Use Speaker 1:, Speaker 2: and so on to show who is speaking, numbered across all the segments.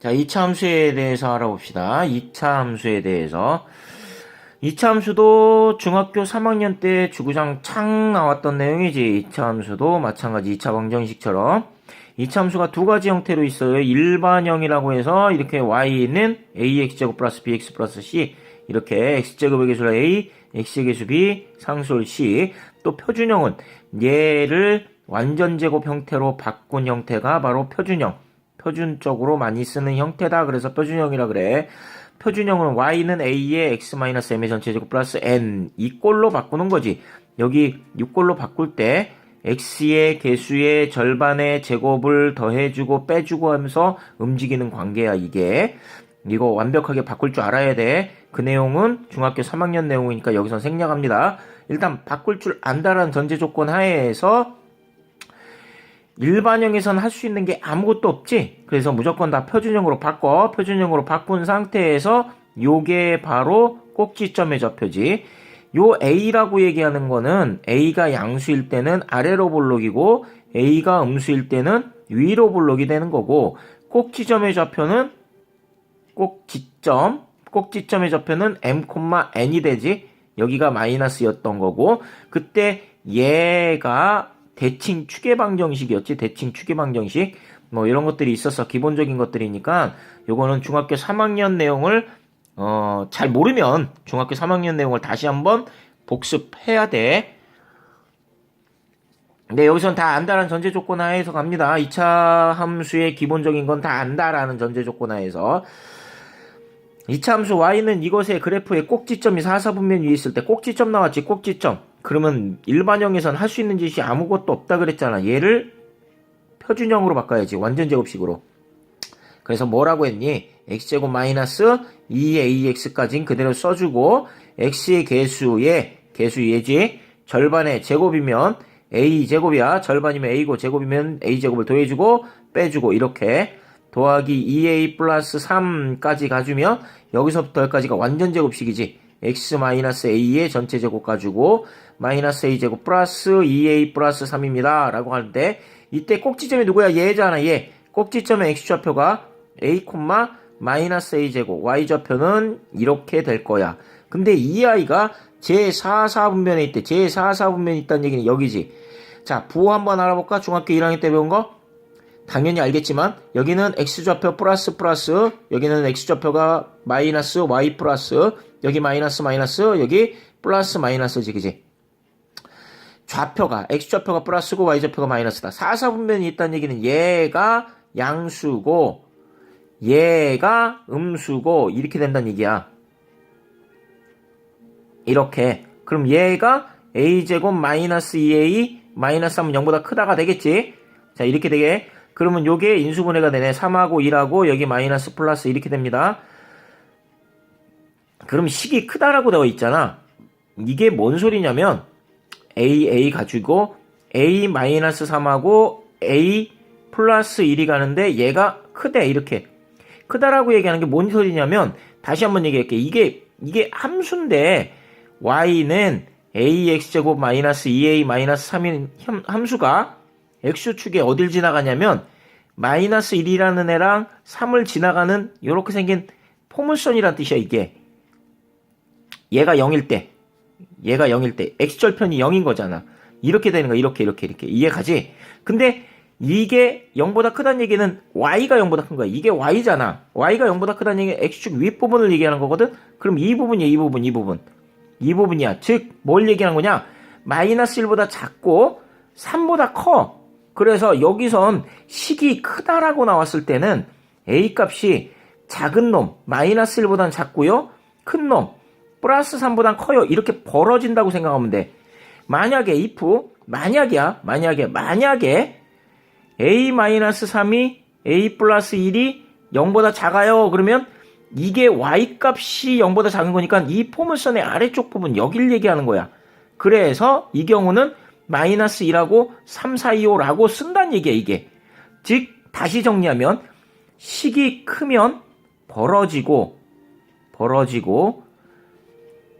Speaker 1: 자, 2차 함수에 대해서 알아봅시다. 2차 함수에 대해서. 2차 함수도 중학교 3학년 때 주구장 창 나왔던 내용이지. 2차 함수도 마찬가지 2차 방정식처럼. 2차 함수가 두 가지 형태로 있어요. 일반형이라고 해서 이렇게 y는 ax제곱 플러스 bx 플러스 c 이렇게 x제곱의 개수를 a, x의 개수 b, 상수를 c. 또 표준형은 얘를 완전제곱 형태로 바꾼 형태가 바로 표준형. 표준적으로 많이 쓰는 형태다. 그래서 표준형이라 그래. 표준형은 y는 a의 x-m의 전체제곱 플러스 n 이 꼴로 바꾸는 거지. 여기 6꼴로 바꿀 때 x의 개수의 절반의 제곱을 더해주고 빼주고 하면서 움직이는 관계야 이게. 이거 완벽하게 바꿀 줄 알아야 돼. 그 내용은 중학교 3학년 내용이니까 여기서 생략합니다. 일단 바꿀 줄 안다라는 전제 조건 하에서 일반형에서는 할 수 있는 게 아무것도 없지. 그래서 무조건 다 표준형으로 바꿔. 표준형으로 바꾼 상태에서 요게 바로 꼭지점의 좌표지. 요 A라고 얘기하는 거는 A가 양수일 때는 아래로 볼록이고 A가 음수일 때는 위로 볼록이 되는 거고, 꼭지점의 좌표는 꼭지점의 좌표는 m,n이 되지. 여기가 마이너스였던 거고, 그때 얘가 대칭 추계 방정식이었지. 대칭 추계 방정식 뭐 이런 것들이 있어서 기본적인 것들이니까 요거는 중학교 3학년 내용을 잘 모르면 중학교 3학년 내용을 다시 한번 복습해야 돼. 네, 여기선 다 안다라는 전제 조건 하에서 갑니다. 2차 함수의 기본적인 건 다 안다라는 전제 조건 하에서 2차 함수 y는 이것의 그래프의 꼭지점이 사사분면 위에 있을 때 꼭지점 나왔지. 꼭지점. 그러면 일반형에선 할 수 있는 짓이 아무것도 없다 그랬잖아. 얘를 표준형으로 바꿔야지. 완전제곱식으로. 그래서 뭐라고 했니? x제곱 마이너스 2ax까지는 그대로 써주고 x의 개수 얘지. 절반의 제곱이면 a제곱이야. 절반이면 a고 제곱이면 a제곱을 더해주고 빼주고 이렇게 더하기 2a 플러스 3까지 가주면 여기서부터 여기까지가 완전제곱식이지. x-a의 전체 제곱 가지고 마이너스 a제곱 플러스 2a 플러스 3입니다 라고 하는데, 이때 꼭지점이 누구야? 얘잖아. 얘. 꼭지점의 x좌표가 a, 마이너스 a제곱, y좌표는 이렇게 될 거야. 근데 이 아이가 제4사분면에 있대. 제4사분면에 있다는 얘기는 여기지. 자, 부호 한번 알아볼까? 중학교 1학년 때 배운 거? 당연히 알겠지만 여기는 x좌표 플러스 여기는 x좌표가 마이너스 y 플러스, 여기 마이너스 여기 플러스 마이너스지, 그지? 좌표가 x좌표가 플러스고 y좌표가 마이너스다. 사사분면이 있다는 얘기는 얘가 양수고 얘가 음수고 이렇게 된다는 얘기야. 이렇게. 그럼 얘가 a제곱 마이너스 2a 마이너스 3은 0보다 크다가 되겠지. 자, 이렇게 되게. 그러면 요게 인수분해가 되네. 3하고 1하고 여기 마이너스 플러스 이렇게 됩니다. 그럼 식이 크다라고 되어 있잖아. 이게 뭔 소리냐면 a 가지고 a 마이너스 3하고 a 플러스 1이 가는데 얘가 크대. 이렇게 크다라고 얘기하는 게 뭔 소리냐면, 다시 한번 얘기할게. 이게 함수인데 y는 ax제곱 마이너스 2a 마이너스 3인 함수가 x축에 어딜 지나가냐면 마이너스 1이라는 애랑 3을 지나가는 요렇게 생긴 포물선이란 뜻이야. 이게 얘가 0일 때 x절편이 0인 거잖아. 이렇게 되는 거야. 이렇게 이해가지? 근데 이게 0보다 크다는 얘기는 y가 0보다 큰 거야. 이게 y잖아. y가 0보다 크다는 얘기는 x축 윗부분을 얘기하는 거거든. 그럼 이 부분이야. 이 부분이야. 즉 뭘 얘기하는 거냐? 마이너스 1보다 작고 3보다 커. 그래서 여기선 식이 크다라고 나왔을 때는 a 값이 작은 놈 마이너스 1보단 작고요, 큰 놈 플러스 3보단 커요. 이렇게 벌어진다고 생각하면 돼. 만약에 만약에 a 마이너스 3이 a 플러스 1이 0보다 작아요. 그러면 이게 y 값이 0보다 작은 거니까 이 포물선의 아래쪽 부분 여길 얘기하는 거야. 그래서 이 경우는 마이너스 1하고 3, 4, 2, 5라고 쓴다는 얘기야, 이게. 즉, 다시 정리하면, 식이 크면 벌어지고,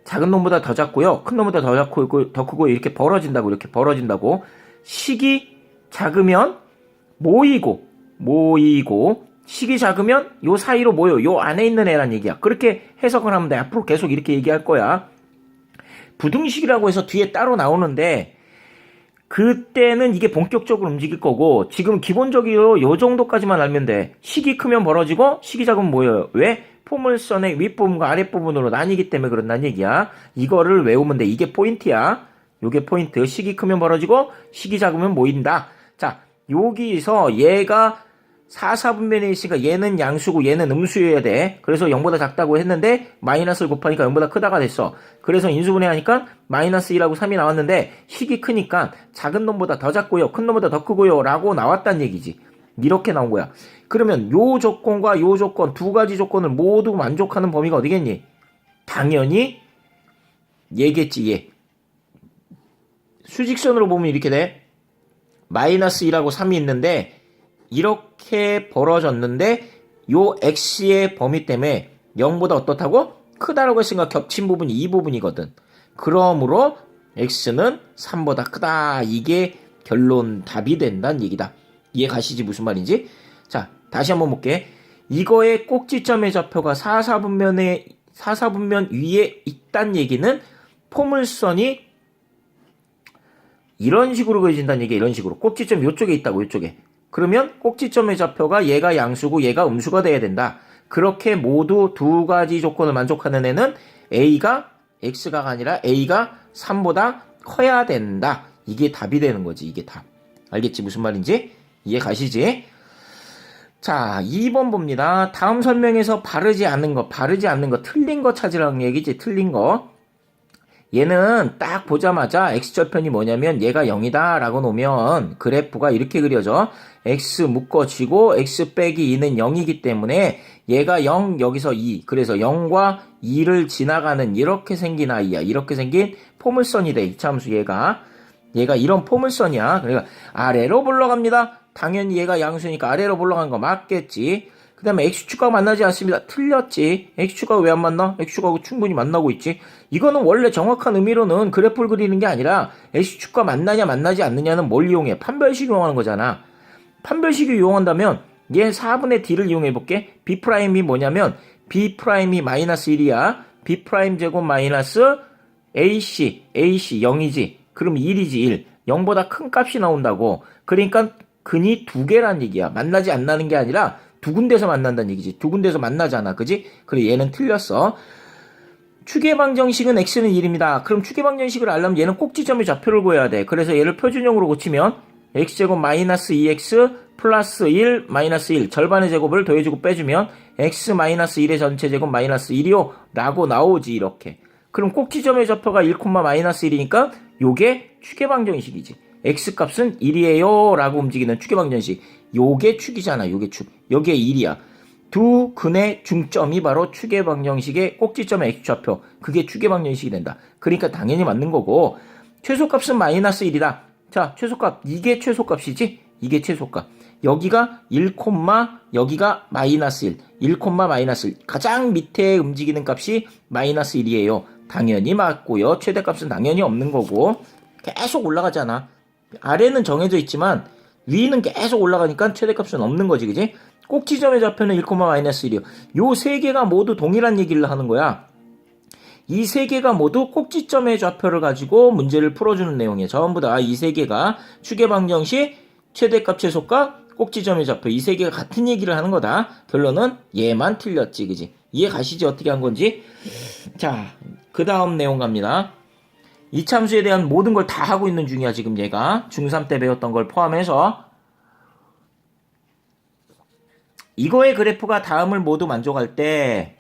Speaker 1: 작은 놈보다 더 작고요, 큰 놈보다 더 크고, 이렇게 벌어진다고. 식이 작으면 모이고, 식이 작으면 요 사이로 모여. 요 안에 있는 애란 얘기야. 그렇게 해석을 하면 돼. 앞으로 계속 이렇게 얘기할 거야. 부등식이라고 해서 뒤에 따로 나오는데 그때는 이게 본격적으로 움직일 거고 지금 기본적으로 요 정도까지만 알면 돼. 식이 크면 벌어지고 식이 작으면 모여요. 왜? 포물선의 윗부분과 아랫부분으로 나뉘기 때문에 그런다는 얘기야. 이거를 외우면 돼. 이게 포인트야. 요게 포인트. 식이 크면 벌어지고 식이 작으면 모인다. 자, 여기서 얘가 4, 4분면에 있으니까 얘는 양수고 얘는 음수여야 돼. 그래서 0보다 작다고 했는데 마이너스를 곱하니까 0보다 크다가 됐어. 그래서 인수분해하니까 마이너스 2라고 3이 나왔는데 식이 크니까 작은 놈보다 더 작고요. 큰 놈보다 더 크고요. 라고 나왔단 얘기지. 이렇게 나온 거야. 그러면 요 조건과 요 조건 두 가지 조건을 모두 만족하는 범위가 어디겠니? 당연히 얘겠지. 얘. 수직선으로 보면 이렇게 돼. 마이너스 2라고 3이 있는데 이렇게 벌어졌는데 요 x의 범위 때문에 0보다 어떻다고? 크다라고 했으니까 겹친 부분이 이 부분이거든. 그러므로 x는 3보다 크다. 이게 결론 답이 된다는 얘기다. 이해 가시지 무슨 말인지? 자, 다시 한번 볼게. 이거의 꼭지점의 좌표가 4, 4분면 위에 있다는 얘기는 포물선이 이런 식으로 그려진다는 얘기야. 이런 식으로. 꼭지점 요쪽에 있다고, 요쪽에. 그러면 꼭지점의 좌표가 얘가 양수고 얘가 음수가 돼야 된다. 그렇게 모두 두 가지 조건을 만족하는 애는 A가 X가 아니라 A가 3보다 커야 된다. 이게 답이 되는 거지. 이게 답. 알겠지? 무슨 말인지? 이해 가시지? 자, 2번 봅니다. 다음 설명에서 바르지 않는 거, 틀린 거 찾으라는 얘기지. 틀린 거. 얘는 딱 보자마자 x절편이 뭐냐면 얘가 0이다 라고 놓으면 그래프가 이렇게 그려져. x 묶어지고 x 빼기 2는 0이기 때문에 얘가 0 여기서 2 그래서 0과 2를 지나가는 이렇게 생긴 아이야. 이렇게 생긴 포물선이 돼. 이차함수 얘가 이런 포물선이야. 그러니까 아래로 불러갑니다. 당연히 얘가 양수니까 아래로 불러간 거 맞겠지. 그 다음에 x축하고 만나지 않습니다. 틀렸지. x축하고 왜 안 만나? x축하고 충분히 만나고 있지. 이거는 원래 정확한 의미로는 그래프를 그리는 게 아니라 x축과 만나냐 만나지 않느냐는 뭘 이용해? 판별식 이용하는 거잖아. 판별식을 이용한다면 얘 4분의 d를 이용해 볼게. b'이 뭐냐면 b'이 마이너스 1이야. b' 제곱 마이너스 ac 0이지. 그럼 1이지 1. 0보다 큰 값이 나온다고. 그러니까 근이 두 개란 얘기야. 만나지 않는 게 아니라 두 군데서 만난다는 얘기지. 두 군데서 만나잖아. 그지? 그래 얘는 틀렸어. 추계방정식은 x는 1입니다. 그럼 추계방정식을 알려면 얘는 꼭지점의 좌표를 구해야 돼. 그래서 얘를 표준형으로 고치면 x제곱 마이너스 2x 플러스 1 마이너스 1 절반의 제곱을 더해주고 빼주면 x 마이너스 1의 전체 제곱 마이너스 1이요 라고 나오지. 이렇게. 그럼 꼭지점의 좌표가 1, 마이너스 1이니까 요게 추계방정식이지. x값은 1이에요 라고 움직이는 추계방정식. 요게 축이잖아. 요게 축. 여기에 1이야. 두 근의 중점이 바로 추계방정식의 꼭지점의 x좌표. 그게 추계방정식이 된다. 그러니까 당연히 맞는 거고. 최소값은 마이너스 1이다. 자, 최소값. 이게 최소값이지? 이게 최소값. 여기가 1, 여기가 마이너스 1. 1, 마이너스 1. 가장 밑에 움직이는 값이 마이너스 1이에요. 당연히 맞고요. 최대값은 당연히 없는 거고. 계속 올라가잖아. 아래는 정해져 있지만 위는 계속 올라가니까 최대값은 없는 거지. 그지? 꼭지점의 좌표는 1, 마이너스 1이요. 요 세 개가 모두 동일한 얘기를 하는 거야. 이 세 개가 모두 꼭지점의 좌표를 가지고 문제를 풀어주는 내용이에요. 전부 다 이 세 개가 추계방정식, 최대값, 최소값, 꼭지점의 좌표 이 세 개가 같은 얘기를 하는 거다. 결론은 얘만 틀렸지. 그지? 이해 가시지? 어떻게 한 건지? 자, 그 다음 내용 갑니다. 이차함수에 대한 모든 걸 다 하고 있는 중이야. 지금 얘가 중3 때 배웠던 걸 포함해서 이거의 그래프가 다음을 모두 만족할 때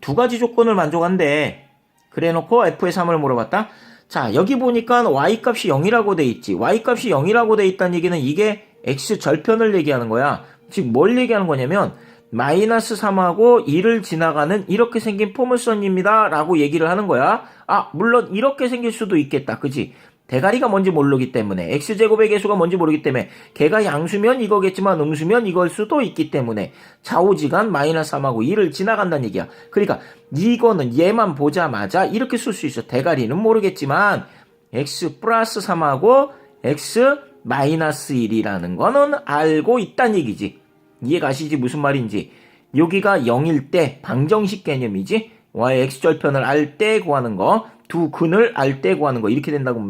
Speaker 1: 두 가지 조건을 만족한대. 그래놓고 f의 3을 물어봤다. 자, 여기 보니까 y값이 0이라고 돼 있지. y값이 0이라고 돼 있다는 얘기는 이게 x 절편을 얘기하는 거야. 즉 뭘 얘기하는 거냐면 마이너스 3하고 2를 지나가는 이렇게 생긴 포물선입니다 라고 얘기를 하는 거야. 아, 물론 이렇게 생길 수도 있겠다. 그지? 대가리가 뭔지 모르기 때문에 x제곱의 개수가 뭔지 모르기 때문에 걔가 양수면 이거겠지만 음수면 이걸 수도 있기 때문에 좌우지간 마이너스 3하고 2를 지나간다는 얘기야. 그러니까 이거는 얘만 보자마자 이렇게 쓸 수 있어. 대가리는 모르겠지만 x 플러스 3하고 x 마이너스 1이라는 거는 알고 있다는 얘기지. 이해 가시지 무슨 말인지. 여기가 0일 때 방정식 개념이지. y의 x절편을 알 때 구하는 거, 두 근을 알 때 구하는 거 이렇게 된다고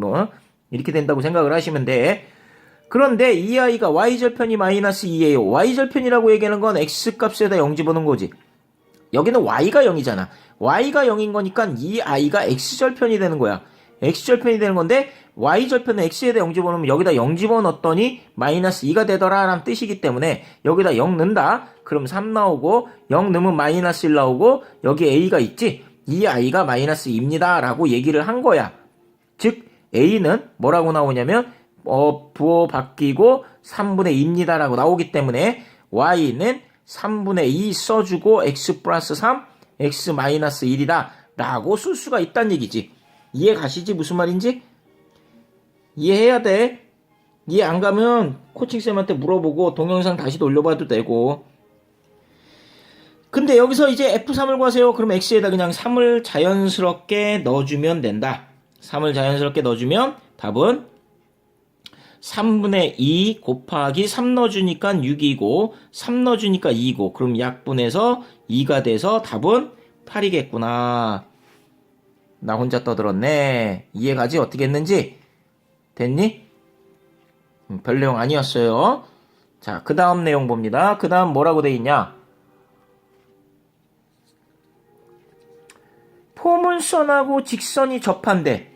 Speaker 1: 이렇게 된다고 생각을 하시면 돼. 그런데 이 아이가 y절편이 마이너스 2예요. y절편이라고 얘기하는 건 x값에다 0 집어넣은 거지. 여기는 y가 0이잖아. y가 0인 거니까 이 아이가 x절편이 되는 거야. x절편이 되는 건데 y절편은 x에다 0 집어넣으면 여기다 0 집어넣었더니 마이너스 2가 되더라 라는 뜻이기 때문에 여기다 0 넣는다. 그럼 3 나오고 0 넣으면 마이너스 1 나오고 여기 a가 있지. 이 아이가 마이너스 2입니다 라고 얘기를 한 거야. 즉 a는 뭐라고 나오냐면 부호 바뀌고 3분의 2입니다 라고 나오기 때문에 y는 3분의 2 써주고 x 플러스 3 x 마이너스 1이다 라고 쓸 수가 있다는 얘기지. 이해 가시지 무슨 말인지? 이해해야 돼. 이해 안 가면 코칭쌤한테 물어보고 동영상 다시 돌려봐도 되고. 근데 여기서 이제 F3을 구하세요. 그럼 X에다 그냥 3을 자연스럽게 넣어주면 된다. 3을 자연스럽게 넣어주면 답은 3분의 2 곱하기 3 넣어주니까 6이고 3 넣어주니까 2고 그럼 약분해서 2가 돼서 답은 8이겠구나. 나 혼자 떠들었네. 이해가지? 어떻게 했는지? 됐니? 별 내용 아니었어요. 자, 그 다음 내용 봅니다. 그 다음 뭐라고 돼 있냐? 포물선하고 직선이 접한대.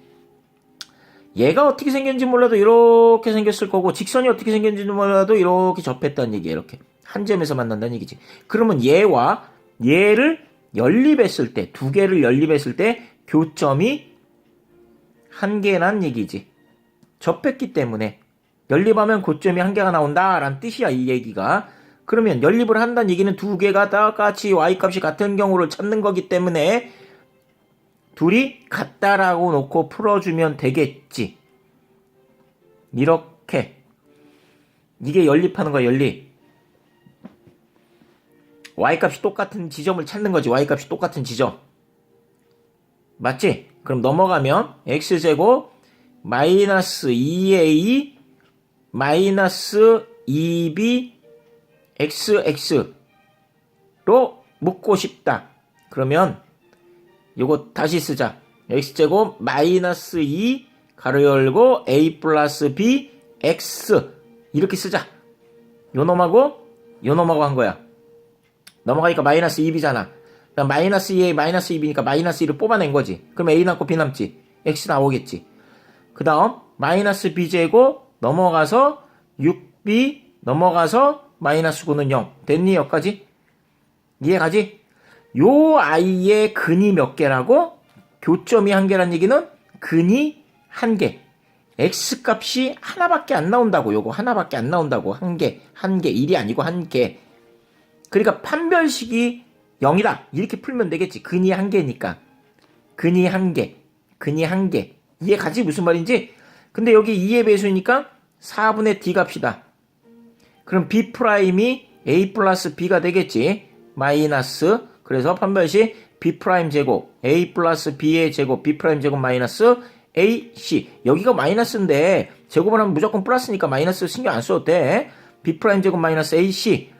Speaker 1: 얘가 어떻게 생겼는지 몰라도 이렇게 생겼을 거고 직선이 어떻게 생겼는지 몰라도 이렇게 접했다는 얘기야. 이렇게 한 점에서 만난다는 얘기지. 그러면 얘와 얘를 연립했을 때, 두 개를 연립했을 때 교점이 한 개란 얘기지. 접했기 때문에 연립하면 교점이 한 개가 나온다라는 뜻이야. 이 얘기가. 그러면 연립을 한다는 얘기는 두 개가 똑같이 y값이 같은 경우를 찾는 거기 때문에 둘이 같다라고 놓고 풀어주면 되겠지. 이렇게. 이게 연립하는 거야, 연립. y값이 똑같은 지점을 찾는 거지. y값이 똑같은 지점. 맞지? 그럼 넘어가면 x제곱 마이너스 2a 마이너스 2b xx로 묶고 싶다. 그러면 요거 다시 쓰자. x제곱 마이너스 2 가로 열고 a 플러스 b x 이렇게 쓰자. 요 놈하고 한 거야. 넘어가니까 마이너스 2b잖아. 마이너스 2에 마이너스 2b니까 마이너스 2를 뽑아낸 거지. 그럼 a 남고 b 남지. x 나오겠지. 그 다음 마이너스 b제곱 넘어가서 6b 넘어가서 마이너스 9는 0. 됐니 여기까지? 이해가지? 요 아이의 근이 몇 개라고? 교점이 한 개란 얘기는 근이 한 개. x값이 하나밖에 안 나온다고. 요거 하나밖에 안 나온다고. 한 개. 1이 아니고 한 개. 그러니까 판별식이 0이다. 이렇게 풀면 되겠지. 근이 한 개니까. 근이 한 개. 이해가지? 무슨 말인지? 근데 여기 2의 배수니까 4분의 d 값이다. 그럼 b'이 a 플러스 b가 되겠지. 마이너스. 그래서 판별식 b' 제곱 a 플러스 b의 제곱 b' 제곱 마이너스 ac. 여기가 마이너스인데 제곱을 하면 무조건 플러스니까 마이너스 신경 안 써도 돼. b' 제곱 마이너스 ac.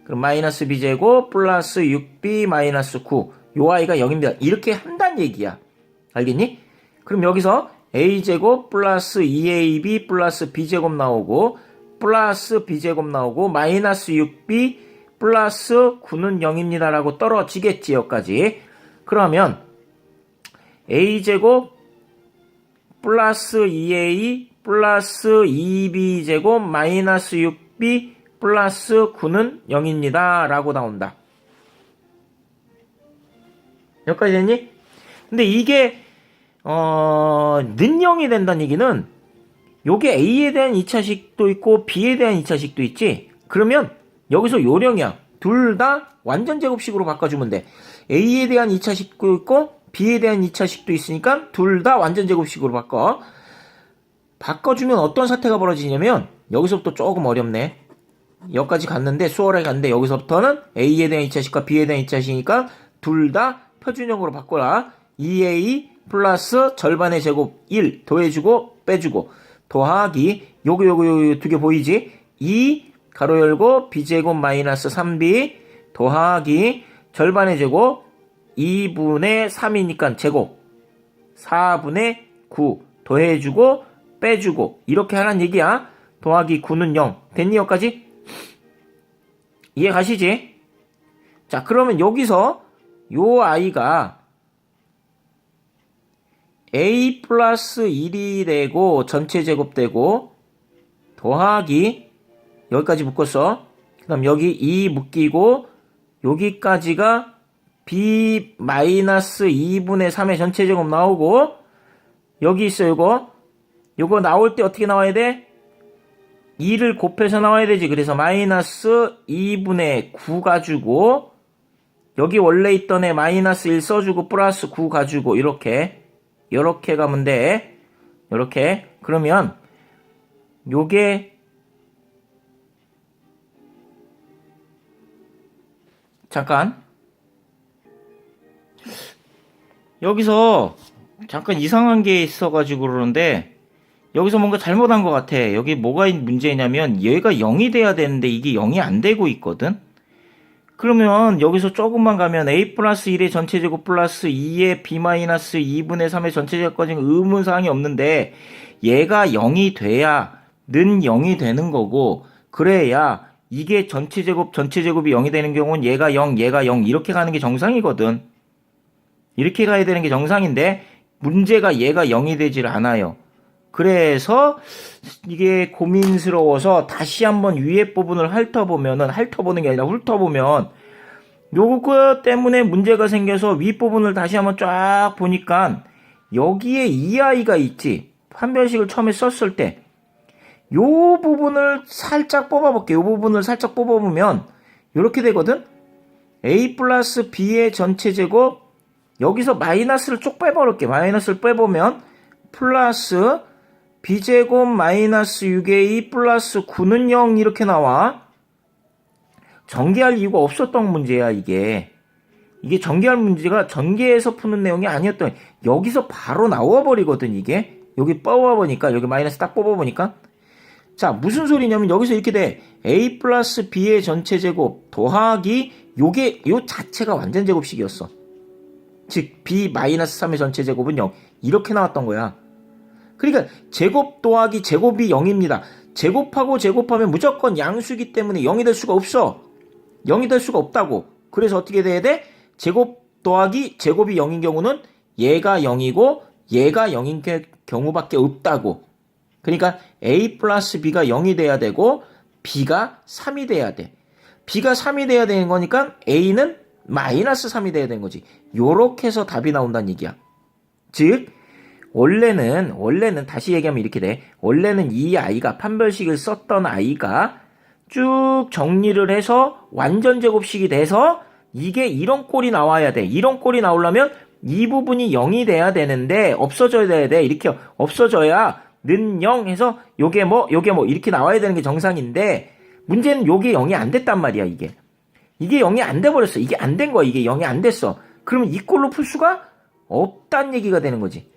Speaker 1: 그럼 마이너스 b제곱 플러스 6b 마이너스 9. 요 아이가 0입니다. 이렇게 한다는 얘기야. 알겠니? 그럼 여기서 a제곱 플러스 2ab 플러스 b제곱 나오고 플러스 b제곱 나오고 마이너스 6b 플러스 9는 0입니다 라고 떨어지겠지. 여기까지. 그러면 a제곱 플러스 2a 플러스 2b제곱 마이너스 6b 플러스 9는 0입니다 라고 나온다. 여기까지 됐니? 근데 이게 는 0이 된다는 얘기는 요게 a에 대한 2차식도 있고 b에 대한 2차식도 있지. 그러면 여기서 요령이야. 둘 다 완전 제곱식으로 바꿔주면 돼. a에 대한 2차식도 있고 b에 대한 2차식도 있으니까 둘 다 완전 제곱식으로 바꿔주면 어떤 사태가 벌어지냐면 여기서부터 조금 어렵네. 여기까지 갔는데 수월하게 갔는데 여기서부터는 a에 대한 2차식과 b에 대한 2차식이니까 둘 다 표준형으로 바꿔라. 2a 플러스 절반의 제곱 1 더해주고 빼주고 더하기 요거 두 개 보이지? 2 가로 열고 b제곱 마이너스 3b 더하기 절반의 제곱 2분의 3이니까 제곱 4분의 9 더해주고 빼주고 이렇게 하란 얘기야. 더하기 9는 0 됐니? 여기까지? 이해 가시지? 자, 그러면 여기서 요 아이가 a 플러스 1이 되고 전체 제곱 되고 더하기 여기까지 묶었어. 그 다음 여기 2 묶이고 여기까지가 b 마이너스 2분의 3의 전체 제곱 나오고 여기 있어 요거 나올 때 어떻게 나와야 돼? 2를 곱해서 나와야 되지. 그래서 마이너스 2분의 9 가지고 여기 원래 있던 애 마이너스 1 써주고 플러스 9 가지고 이렇게 가면 돼. 이렇게 그러면 요게 잠깐 여기서 잠깐 이상한 게 있어가지고 그러는데 여기서 뭔가 잘못한 것 같아. 여기 뭐가 문제냐면 얘가 0이 돼야 되는데 이게 0이 안 되고 있거든. 그러면 여기서 조금만 가면 a 플러스 1의 전체제곱 플러스 2의 b 마이너스 2분의 3의 전체제곱까지는 의문사항이 없는데 얘가 0이 돼야 는 0이 되는 거고 그래야 이게 전체제곱이 0이 되는 경우는 얘가 0 이렇게 가는 게 정상이거든. 이렇게 가야 되는 게 정상인데 문제가 얘가 0이 되질 않아요. 그래서 이게 고민스러워서 다시 한번 위에 부분을 훑어보는 게 아니라 훑어보면 요거 때문에 문제가 생겨서 윗 부분을 다시 한번 쫙 보니까 여기에 이 아이가 있지. 판별식을 처음에 썼을 때 요 부분을 살짝 뽑아볼게. 요 부분을 살짝 뽑아보면 이렇게 되거든. a 플러스 b의 전체 제곱 여기서 마이너스를 쭉 빼버릴게. 마이너스를 빼보면 플러스 b제곱 마이너스 6a 플러스 9는 0 이렇게 나와. 전개할 이유가 없었던 문제야 이게. 이게 전개할 문제가 전개해서 푸는 내용이 아니었던 여기서 바로 나와버리거든 이게. 여기 뽑아보니까 여기 마이너스 딱 뽑아보니까 자 무슨 소리냐면 여기서 이렇게 돼. a 플러스 b의 전체 제곱 더하기 요 자체가 완전 제곱식이었어. 즉 b 마이너스 3의 전체 제곱은 0 이렇게 나왔던 거야. 그러니까 제곱 더하기 제곱이 0입니다. 제곱하고 제곱하면 무조건 양수기 때문에 0이 될 수가 없어. 0이 될 수가 없다고. 그래서 어떻게 돼야 돼? 제곱 더하기 제곱이 0인 경우는 얘가 0이고 얘가 0인 경우밖에 없다고. 그러니까 a 플러스 b가 0이 돼야 되고 b가 3이 돼야 돼. b가 3이 돼야 되는 거니까 a는 마이너스 3이 돼야 되는 거지. 요렇게 해서 답이 나온다는 얘기야. 즉 원래는 다시 얘기하면 이렇게 돼. 원래는 이 아이가 판별식을 썼던 아이가 쭉 정리를 해서 완전 제곱식이 돼서 이게 이런 꼴이 나와야 돼. 이런 꼴이 나오려면 이 부분이 0이 돼야 되는데 없어져야 돼. 이렇게 없어져야 는 0 해서 요게 뭐 이렇게 나와야 되는 게 정상인데 문제는 요게 0이 안 됐단 말이야 이게. 이게 0이 안 돼버렸어. 이게 안 된 거야. 이게 0이 안 됐어. 그러면 이 꼴로 풀 수가 없다는 얘기가 되는 거지.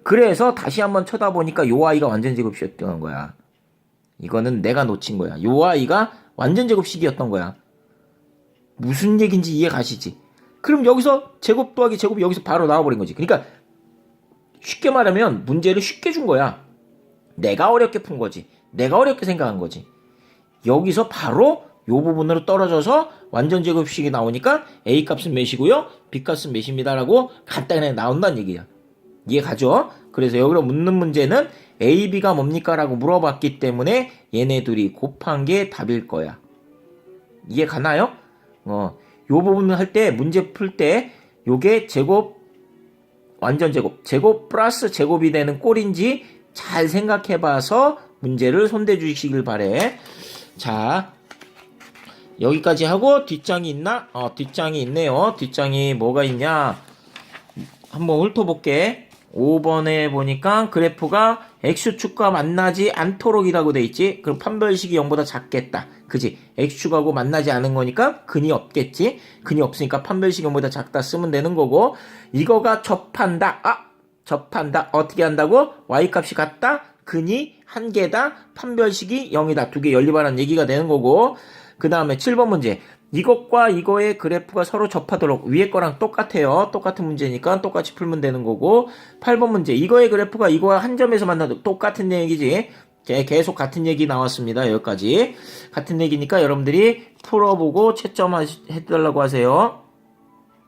Speaker 1: 그래서 다시 한번 쳐다보니까 요 아이가 완전 제곱식이었던 거야. 이거는 내가 놓친 거야. 요 아이가 완전 제곱식이었던 거야. 무슨 얘기인지 이해 가시지? 그럼 여기서 제곱 더하기 제곱이 여기서 바로 나와버린 거지. 그러니까 쉽게 말하면 문제를 쉽게 준 거야. 내가 어렵게 푼 거지. 내가 어렵게 생각한 거지. 여기서 바로 요 부분으로 떨어져서 완전 제곱식이 나오니까 A 값은 몇이고요? B 값은 몇입니다라고 간단하게 나온다는 얘기야. 이해 가죠? 그래서 여기로 묻는 문제는 A, B가 뭡니까? 라고 물어봤기 때문에 얘네 둘이 곱한 게 답일 거야. 이해 가나요? 요 부분을 할 때 문제 풀 때 요게 제곱 완전 제곱 플러스 제곱이 되는 꼴인지 잘 생각해 봐서 문제를 손대 주시길 바래. 자, 여기까지 하고 뒷장이 있나? 뒷장이 있네요. 뒷장이 뭐가 있냐? 한번 훑어볼게. 5번에 보니까 그래프가 X축과 만나지 않도록이라고 돼 있지. 그럼 판별식이 0보다 작겠다. 그지? X축하고 만나지 않은 거니까 근이 없겠지. 근이 없으니까 판별식이 0보다 작다 쓰면 되는 거고 이거가 접한다. 접한다. 어떻게 한다고? Y값이 같다? 근이 한 개다. 판별식이 0이다. 두 개 연립하라는 얘기가 되는 거고, 그 다음에 7번 문제. 이것과 이거의 그래프가 서로 접하도록 위에 거랑 똑같아요. 똑같은 문제니까 똑같이 풀면 되는 거고, 8번 문제. 이거의 그래프가 이거와 한 점에서 만나도 똑같은 얘기지. 계속 같은 얘기 나왔습니다. 여기까지. 같은 얘기니까 여러분들이 풀어보고 채점 해달라고 하세요.